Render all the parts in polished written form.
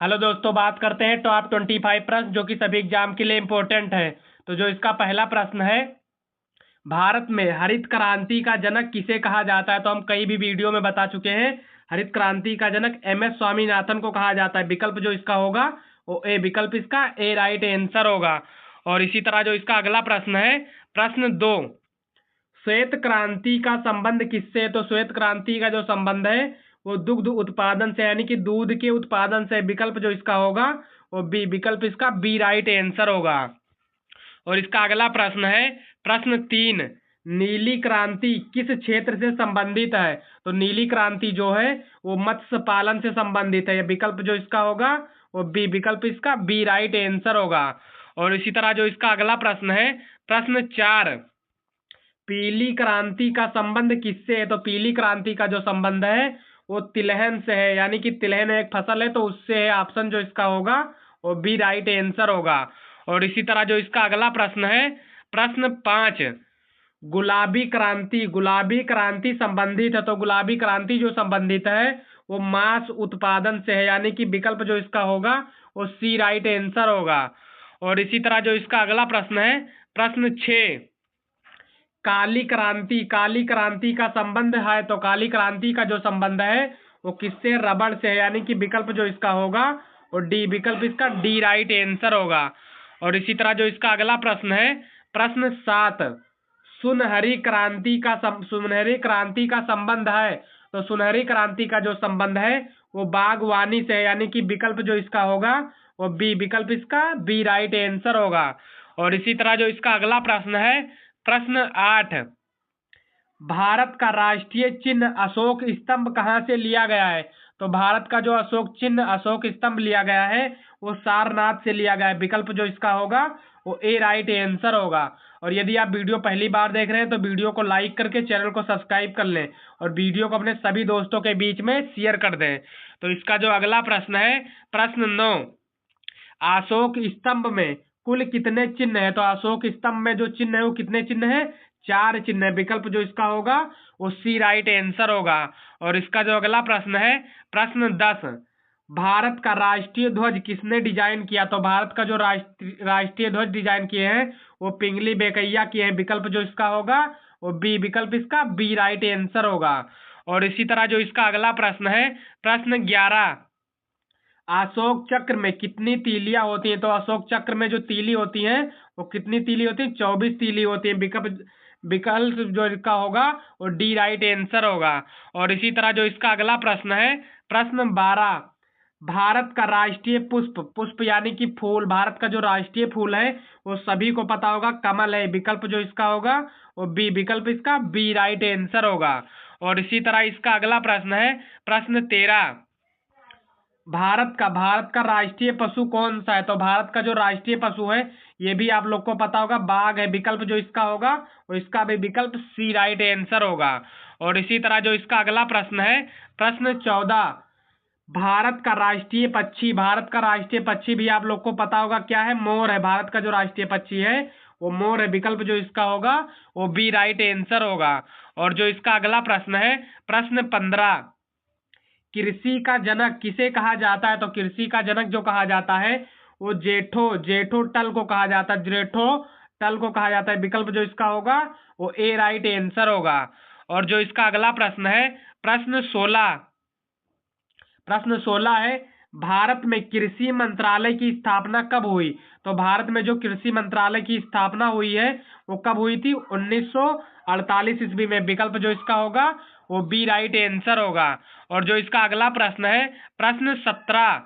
Hello दोस्तों, बात करते हैं टॉप 25 प्रश्न जो कि सभी एग्जाम के लिए इम्पोर्टेंट है। तो जो इसका पहला प्रश्न है, भारत में हरित क्रांति का जनक किसे कहा जाता है? तो हम कई भी वीडियो में बता चुके हैं। हरित क्रांति का जनक एम एस स्वामीनाथन को कहा जाता है। विकल्प जो इसका होगा वो ए, विकल्प इसका ए राइट आंसर होगा। और इसी तरह जो इसका अगला प्रश्न है, प्रश्न 2, श्वेत क्रांति का संबंध किससे है? तो श्वेत क्रांति का जो संबंध है वो दुग्ध उत्पादन से, यानी कि दूध के उत्पादन से। विकल्प जो इसका होगा वो बी, विकल्प इसका बी राइट आंसर होगा। और इसका अगला प्रश्न है, प्रश्न 3, नीली क्रांति किस क्षेत्र से संबंधित है? तो नीली क्रांति जो है वो मत्स्य पालन से संबंधित है। विकल्प जो इसका होगा वो बी, विकल्प इसका बी राइट आंसर होगा। और इसी तरह जो इसका अगला प्रश्न है, प्रश्न 4, पीली क्रांति का संबंध किससे है? तो पीली क्रांति का जो संबंध है वो तिलहन से है, यानी कि तिलहन एक फसल है तो उससे है। ऑप्शन जो इसका होगा वो बी राइट आंसर होगा। और इसी तरह जो इसका अगला प्रश्न है, प्रश्न 5, गुलाबी क्रांति संबंधित है। तो गुलाबी क्रांति जो संबंधित है वो मांस उत्पादन से है, यानी कि विकल्प जो इसका होगा वो सी राइट आंसर होगा। और इसी तरह जो इसका अगला प्रश्न है, प्रश्न 6, काली क्रांति का संबंध है। तो काली क्रांति का जो संबंध है वो किससे? रबड़ से है, यानी कि विकल्प जो इसका होगा वो डी, विकल्प इसका डी राइट आंसर होगा। और इसी तरह जो इसका अगला प्रश्न है, प्रश्न 7, सुनहरी क्रांति का संबंध है। तो सुनहरी क्रांति का जो संबंध है वो बागवानी से है, यानी कि विकल्प जो इसका होगा वो बी, विकल्प इसका बी राइट आंसर होगा। और इसी तरह जो इसका अगला प्रश्न है, प्रश्न 8, भारत का राष्ट्रीय चिन्ह अशोक स्तंभ कहाँ से लिया गया है? तो भारत का जो अशोक स्तंभ लिया गया है वो सारनाथ से लिया गया है। विकल्प जो इसका होगा वो ए राइट आंसर होगा। और यदि आप वीडियो पहली बार देख रहे हैं तो वीडियो को लाइक करके चैनल को सब्सक्राइब कर लें और वीडियो को अपने सभी दोस्तों के बीच में शेयर कर दें। तो इसका जो अगला प्रश्न है, प्रश्न 9, अशोक स्तंभ में कुल कितने चिन्ह है? तो अशोक स्तंभ में जो चिन्ह है वो कितने चिन्ह है? 4 चिन्ह है। विकल्प जो इसका होगा वो सी राइट आंसर होगा। और इसका जो अगला प्रश्न है, प्रश्न 10, भारत का राष्ट्रीय ध्वज किसने डिजाइन किया? तो भारत का जो राष्ट्रीय ध्वज डिजाइन किए हैं वो पिंगली बेकैया किए हैं। विकल्प जो इसका होगा वो बी, विकल्प इसका बी राइट आंसर होगा। और इसी तरह जो इसका अगला प्रश्न है, प्रश्न 11, अशोक चक्र में कितनी तीलियां होती हैं? तो अशोक चक्र में जो तीली होती हैं वो कितनी तीली होती है? 24 तीली होती है। विकल्प जो इसका होगा वो डी राइट आंसर होगा। और इसी तरह जो इसका अगला प्रश्न है, प्रश्न 12, भारत का राष्ट्रीय पुष्प यानी कि फूल, भारत का जो राष्ट्रीय फूल है वो सभी को पता होगा, कमल है। विकल्प जो इसका होगा वो बी, विकल्प इसका बी राइट आंसर होगा। और इसी तरह इसका अगला प्रश्न है, प्रश्न 13, भारत का राष्ट्रीय पशु कौन सा है? तो भारत का जो राष्ट्रीय पशु है ये भी आप लोग को पता होगा, बाघ है। विकल्प जो इसका होगा वो इसका भी विकल्प सी राइट आंसर होगा। और इसी तरह जो इसका अगला प्रश्न है, प्रश्न 14, भारत का राष्ट्रीय पक्षी भी आप लोग को पता होगा, क्या है? मोर है। भारत का जो राष्ट्रीय पक्षी है वो मोर है। विकल्प जो इसका होगा वो बी राइट आंसर होगा। और जो इसका अगला प्रश्न है, प्रश्न 15, कृषि का जनक किसे कहा जाता है? तो कृषि का जनक जो कहा जाता है वो जेठो टल को कहा जाता है। विकल्प जो इसका होगा वो ए राइट आंसर होगा। और जो इसका अगला प्रश्न है, प्रश्न 16 है, भारत में कृषि मंत्रालय की स्थापना कब हुई? तो भारत में जो कृषि मंत्रालय की स्थापना हुई है वो कब हुई थी? 1948 ईस्वी में। विकल्प जो इसका होगा वो बी राइट आंसर होगा। और जो इसका अगला प्रश्न है, प्रश्न 17,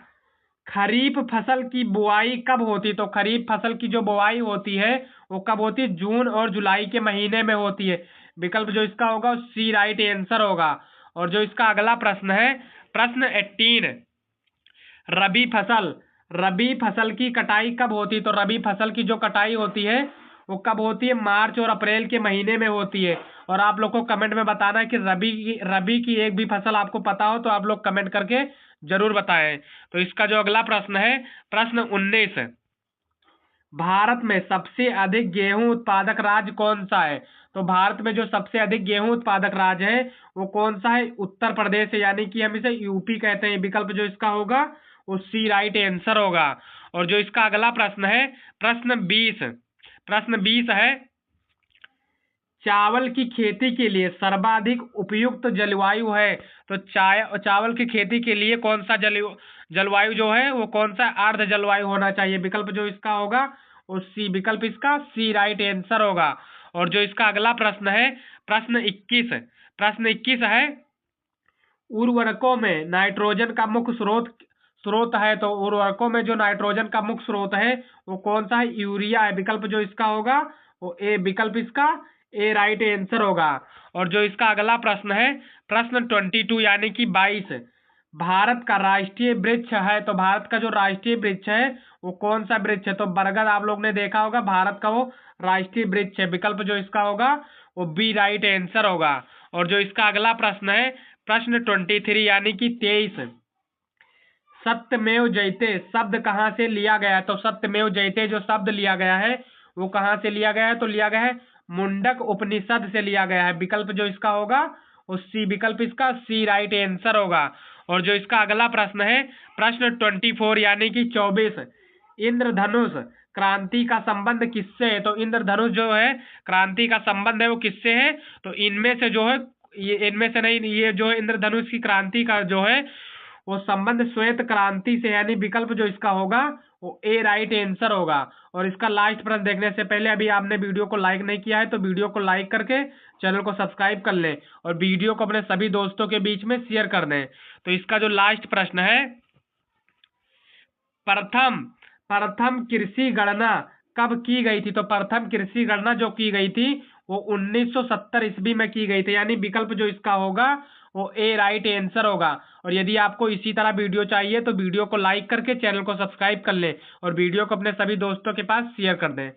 खरीफ फसल की बुआई कब होती? तो खरीफ फसल की जो बुआई होती है वो कब होती है? जून और जुलाई के महीने में होती है। विकल्प जो इसका होगा सी राइट आंसर होगा। और जो इसका अगला प्रश्न है, प्रश्न 18, रबी फसल की कटाई कब होती है? तो रबी फसल की जो कटाई होती है वो कब होती है? मार्च और अप्रैल के महीने में होती है। और आप लोग को कमेंट में बताना है कि रबी की एक भी फसल आपको पता हो तो आप लोग कमेंट करके जरूर बताएं। तो इसका जो अगला प्रश्न है, प्रश्न 19, भारत में सबसे अधिक गेहूं उत्पादक राज्य कौन सा है? तो भारत में जो सबसे अधिक गेहूं उत्पादक राज्य है वो कौन सा है? उत्तर प्रदेश है, यानी कि हम इसे यूपी कहते हैं। विकल्प जो इसका होगा वो सी राइट आंसर होगा। और जो इसका अगला प्रश्न है प्रश्न 20 है, चावल की खेती के लिए सर्वाधिक उपयुक्त जलवायु है। तो चावल की खेती के लिए कौन सा जलवायु जो है वो कौन सा अर्ध जलवायु होना चाहिए। विकल्प जो इसका होगा वो सी, विकल्प इसका सी राइट आंसर होगा। और जो इसका अगला प्रश्न है प्रश्न 21 है, उर्वरकों में नाइट्रोजन का मुख्य स्रोत है। तो उर्वरकों में जो नाइट्रोजन का मुख्य स्रोत है वो कौन सा है, यूरिया है। विकल्प जो इसका होगा वो ए, विकल्प इसका ए राइट आंसर होगा। और जो इसका अगला प्रश्न है प्रश्न 22 यानी कि 22, भारत का राष्ट्रीय वृक्ष है। तो भारत का जो राष्ट्रीय वृक्ष है वो कौन सा वृक्ष है। तो बरगद आप लोग ने देखा होगा, भारत का वो राष्ट्रीय वृक्ष है। विकल्प जो इसका होगा वो बी राइट आंसर होगा। और जो इसका अगला प्रश्न है प्रश्न 23 यानी कि 23, सत्यमेव जयते शब्द कहाँ से लिया गया है। तो सत्यमेव जयते जो शब्द लिया गया है वो कहाँ से लिया गया है। तो लिया गया है मुंडक उपनिषद से लिया गया है। विकल्प जो इसका होगा वो सी, विकल्प इसका सी राइट आंसर होगा। और जो इसका अगला प्रश्न है प्रश्न 24 यानी कि 24, इंद्रधनुष क्रांति का संबंध किससे है। तो इंद्रधनुष जो है क्रांति का संबंध है वो किससे है। तो इनमें से जो है इनमें से नहीं, ये जो है इंद्रधनुष की क्रांति का जो है वो संबंध श्वेत क्रांति से, यानी विकल्प जो इसका होगा वो ए राइट आंसर होगा। और इसका लास्ट प्रश्न देखने से पहले अभी आपने वीडियो को लाइक नहीं किया है तो वीडियो को लाइक करके चैनल को सब्सक्राइब कर लें और वीडियो को अपने सभी दोस्तों के बीच में शेयर कर दें। तो इसका जो लास्ट प्रश्न है, प्रथम कृषि गणना कब की गई थी। तो प्रथम कृषि गणना जो की गई थी वो 1970 ईस्वी में की गई थी, यानी विकल्प जो इसका होगा वो ए राइट आंसर होगा। और यदि आपको इसी तरह वीडियो चाहिए तो वीडियो को लाइक करके चैनल को सब्सक्राइब कर लें और वीडियो को अपने सभी दोस्तों के पास शेयर कर दें।